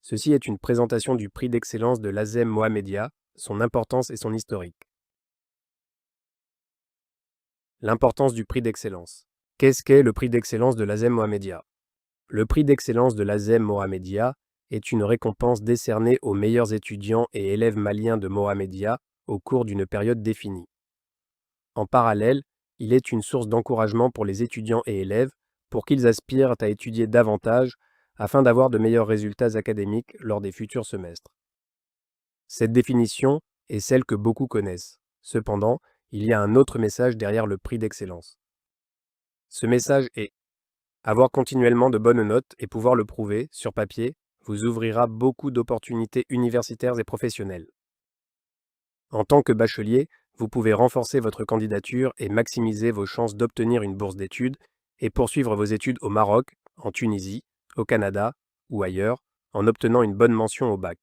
Ceci est une présentation du prix d'excellence de l'ASEM Mohamedia, son importance et son historique. L'importance du prix d'excellence. Qu'est-ce qu'est le prix d'excellence de l'ASEM Mohamedia? Le prix d'excellence de l'ASEM Mohamedia est une récompense décernée aux meilleurs étudiants et élèves maliens de Mohamedia au cours d'une période définie. En parallèle, il est une source d'encouragement pour les étudiants et élèves pour qu'ils aspirent à étudier davantage afin d'avoir de meilleurs résultats académiques lors des futurs semestres. Cette définition est celle que beaucoup connaissent. Cependant, il y a un autre message derrière le prix d'excellence. Ce message est: avoir continuellement de bonnes notes et pouvoir le prouver, sur papier, vous ouvrira beaucoup d'opportunités universitaires et professionnelles. En tant que bachelier, vous pouvez renforcer votre candidature et maximiser vos chances d'obtenir une bourse d'études et poursuivre vos études au Maroc, en Tunisie, au Canada ou ailleurs, en obtenant une bonne mention au bac.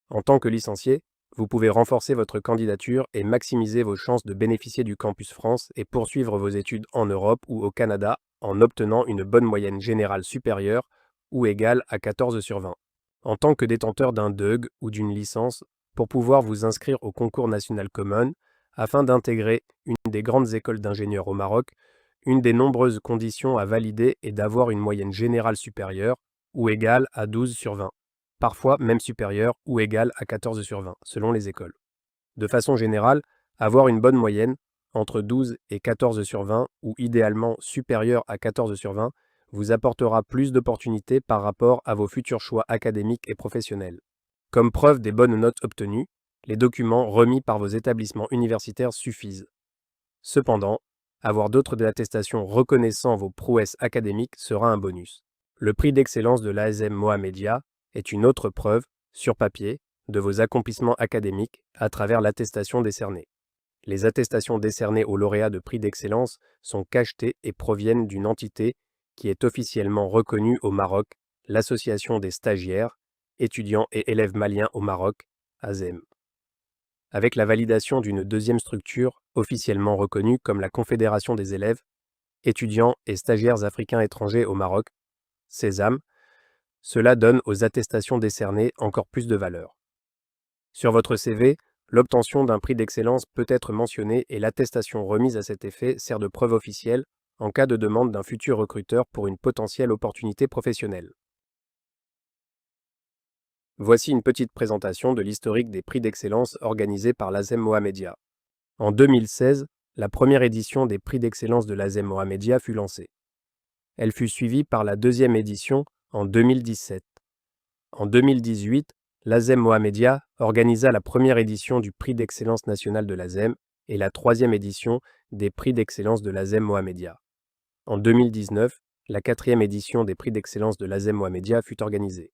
En tant que licencié, vous pouvez renforcer votre candidature et maximiser vos chances de bénéficier du Campus France et poursuivre vos études en Europe ou au Canada en obtenant une bonne moyenne générale supérieure ou égale à 14 sur 20. En tant que détenteur d'un DEUG ou d'une licence, pour pouvoir vous inscrire au concours national Common, afin d'intégrer une des grandes écoles d'ingénieurs au Maroc, une des nombreuses conditions à valider est d'avoir une moyenne générale supérieure ou égale à 12 sur 20. Parfois même supérieure ou égale à 14 sur 20, selon les écoles. De façon générale, avoir une bonne moyenne, entre 12 et 14 sur 20, ou idéalement supérieure à 14 sur 20, vous apportera plus d'opportunités par rapport à vos futurs choix académiques et professionnels. Comme preuve des bonnes notes obtenues, les documents remis par vos établissements universitaires suffisent. Cependant, avoir d'autres attestations reconnaissant vos prouesses académiques sera un bonus. Le prix d'excellence de l'ASM Mohamedia est une autre preuve, sur papier, de vos accomplissements académiques à travers l'attestation décernée. Les attestations décernées aux lauréats de prix d'excellence sont cachetées et proviennent d'une entité qui est officiellement reconnue au Maroc, l'Association des stagiaires, étudiants et élèves maliens au Maroc, ASEM. Avec la validation d'une deuxième structure officiellement reconnue comme la Confédération des élèves, étudiants et stagiaires africains étrangers au Maroc, CESAM, cela donne aux attestations décernées encore plus de valeur. Sur votre CV, l'obtention d'un prix d'excellence peut être mentionnée et l'attestation remise à cet effet sert de preuve officielle en cas de demande d'un futur recruteur pour une potentielle opportunité professionnelle. Voici une petite présentation de l'historique des prix d'excellence organisés par l'ASEM Mohamedia. En 2016, la première édition des prix d'excellence de l'ASEM Mohamedia fut lancée. Elle fut suivie par la deuxième édition en 2017. En 2018, l'ASEM Mohamedia organisa la première édition du prix d'excellence national de l'ASEM et la troisième édition des prix d'excellence de l'ASEM Mohamedia. En 2019, la quatrième édition des prix d'excellence de l'ASEM Mohamedia fut organisée.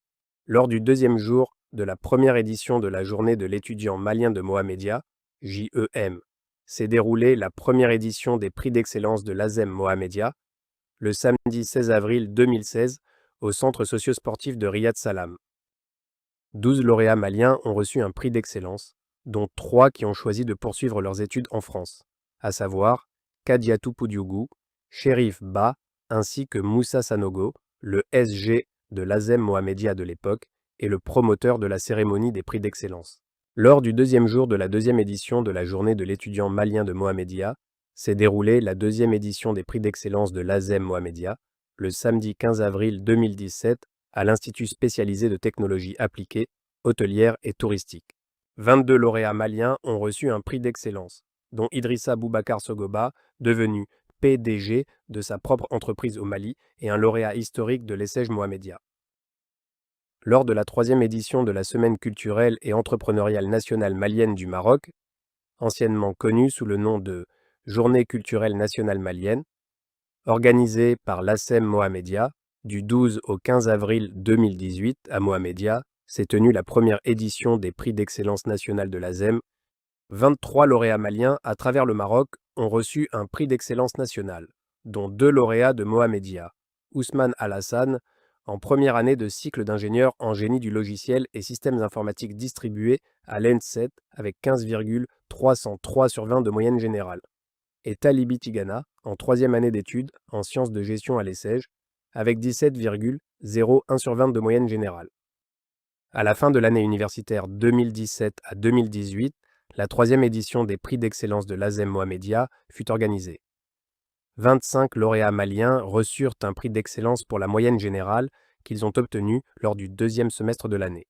Lors du deuxième jour de la première édition de la journée de l'étudiant malien de Mohamedia, JEM, s'est déroulée la première édition des prix d'excellence de l'ASEM Mohamedia, le samedi 16 avril 2016, au centre socio-sportif de Riyad Salam. 12 lauréats maliens ont reçu un prix d'excellence, dont 3 qui ont choisi de poursuivre leurs études en France, à savoir Kadiatou Poudiougou, Chérif Ba, ainsi que Moussa Sanogo, le SG de l'ASEM Mohamedia de l'époque et le promoteur de la cérémonie des prix d'excellence. Lors du deuxième jour de la deuxième édition de la journée de l'étudiant malien de Mohamedia, s'est déroulée la deuxième édition des prix d'excellence de l'ASEM Mohamedia, le samedi 15 avril 2017, à l'Institut spécialisé de technologie appliquée, hôtelière et touristique. 22 lauréats maliens ont reçu un prix d'excellence, dont Idrissa Boubacar Sogoba, devenu PDG de sa propre entreprise au Mali et un lauréat historique de l'ESSEJ Mohamedia. Lors de la troisième édition de la Semaine culturelle et entrepreneuriale nationale malienne du Maroc, anciennement connue sous le nom de Journée culturelle nationale malienne, organisée par l'ASEM Mohamedia, du 12 au 15 avril 2018 à Mohamedia, s'est tenue la première édition des prix d'excellence nationale de l'ASEM. 23 lauréats maliens à travers le Maroc ont reçu un prix d'excellence national, dont 2 lauréats de Mohamedia, Ousmane Alassane, en première année de cycle d'ingénieur en génie du logiciel et systèmes informatiques distribués à l'ENSET avec 15,303 sur 20 de moyenne générale, et Talibi Tigana, en troisième année d'études en sciences de gestion à l'ESSEJ, avec 17,01 sur 20 de moyenne générale. À la fin de l'année universitaire 2017 à 2018, la troisième édition des prix d'excellence de l'ASEM Mohamedia fut organisée. 25 lauréats maliens reçurent un prix d'excellence pour la moyenne générale qu'ils ont obtenu lors du deuxième semestre de l'année.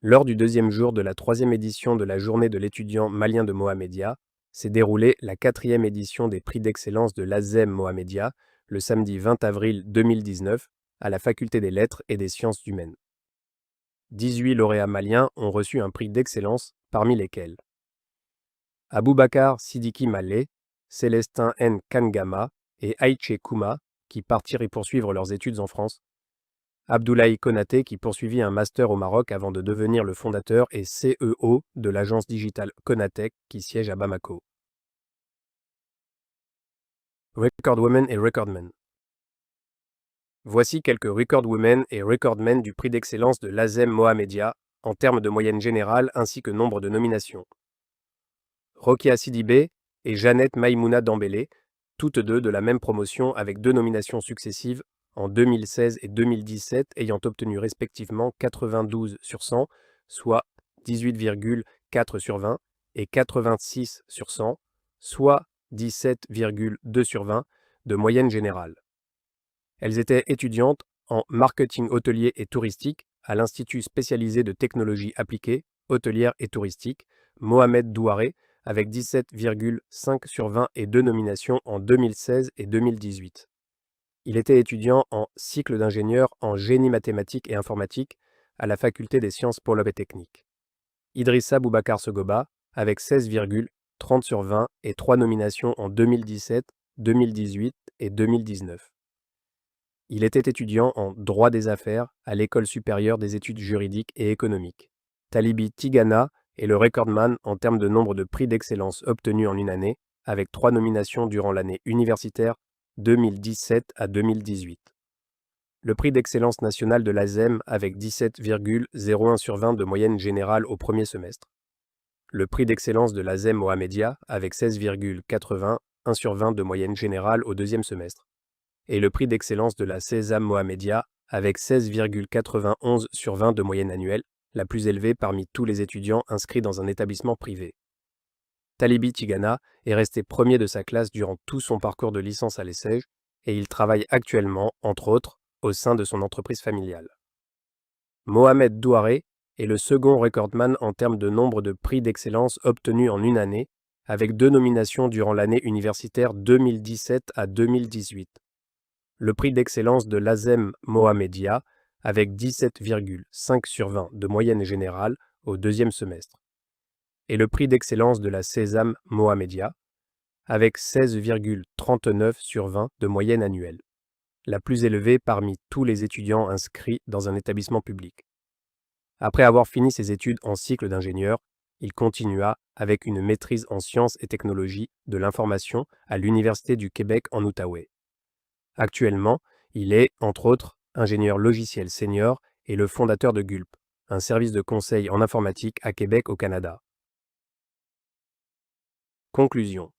Lors du deuxième jour de la troisième édition de la journée de l'étudiant malien de Mohamedia, s'est déroulée la quatrième édition des prix d'excellence de l'ASEM Mohamedia le samedi 20 avril 2019 à la Faculté des Lettres et des Sciences humaines. 18 lauréats maliens ont reçu un prix d'excellence, parmi lesquels Aboubakar Sidiki Malé, Célestin N. Kangama et Aïché Kouma, qui partirent y poursuivre leurs études en France, Abdoulaye Konaté, qui poursuivit un master au Maroc avant de devenir le fondateur et CEO de l'agence digitale Konatec, qui siège à Bamako. Record Women et Recordmen. Voici quelques Record Women et Recordmen du prix d'excellence de l'ASEM Mohamedia, en termes de moyenne générale ainsi que nombre de nominations. Rokia Sidibé et Jeannette Maïmouna Dambélé, toutes deux de la même promotion avec 2 nominations successives en 2016 et 2017 ayant obtenu respectivement 92 sur 100, soit 18,4 sur 20, et 86 sur 100, soit 17,2 sur 20 de moyenne générale. Elles étaient étudiantes en marketing hôtelier et touristique à l'Institut spécialisé de technologie appliquée, hôtelière et touristique, Mohamed Douaré, avec 17,5 sur 20 et 2 nominations en 2016 et 2018. Il était étudiant en cycle d'ingénieur en génie mathématique et informatique à la Faculté des sciences polytechniques. Idrissa Boubacar Segoba, avec 16,30 sur 20 et 3 nominations en 2017, 2018 et 2019. Il était étudiant en droit des affaires à l'École supérieure des études juridiques et économiques. Talibi Tigana est le recordman en termes de nombre de prix d'excellence obtenus en une année, avec 3 nominations durant l'année universitaire 2017 à 2018. Le prix d'excellence national de l'ASEM avec 17,01 sur 20 de moyenne générale au premier semestre. Le prix d'excellence de l'ASEM Mohamedia avec 16,81 sur 20 de moyenne générale au deuxième semestre. Et le prix d'excellence de la Sésame Mohamedia avec 16,91 sur 20 de moyenne annuelle, la plus élevée parmi tous les étudiants inscrits dans un établissement privé. Talibi Tigana est resté premier de sa classe durant tout son parcours de licence à l'ESSEJ et il travaille actuellement, entre autres, au sein de son entreprise familiale. Mohamed Douaré est le second recordman en termes de nombre de prix d'excellence obtenus en une année, avec 2 nominations durant l'année universitaire 2017 à 2018. Le prix d'excellence de l'ASEM Mohamedia avec 17,5 sur 20 de moyenne générale au deuxième semestre. Et le prix d'excellence de la Sésame Mohamedia avec 16,39 sur 20 de moyenne annuelle, la plus élevée parmi tous les étudiants inscrits dans un établissement public. Après avoir fini ses études en cycle d'ingénieur, il continua avec une maîtrise en sciences et technologies de l'information à l'Université du Québec en Outaouais. Actuellement, il est, entre autres, ingénieur logiciel senior et le fondateur de Gulp, un service de conseil en informatique à Québec au Canada. Conclusion.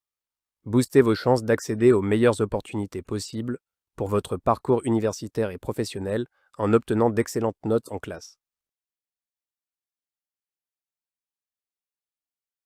Boostez vos chances d'accéder aux meilleures opportunités possibles pour votre parcours universitaire et professionnel en obtenant d'excellentes notes en classe.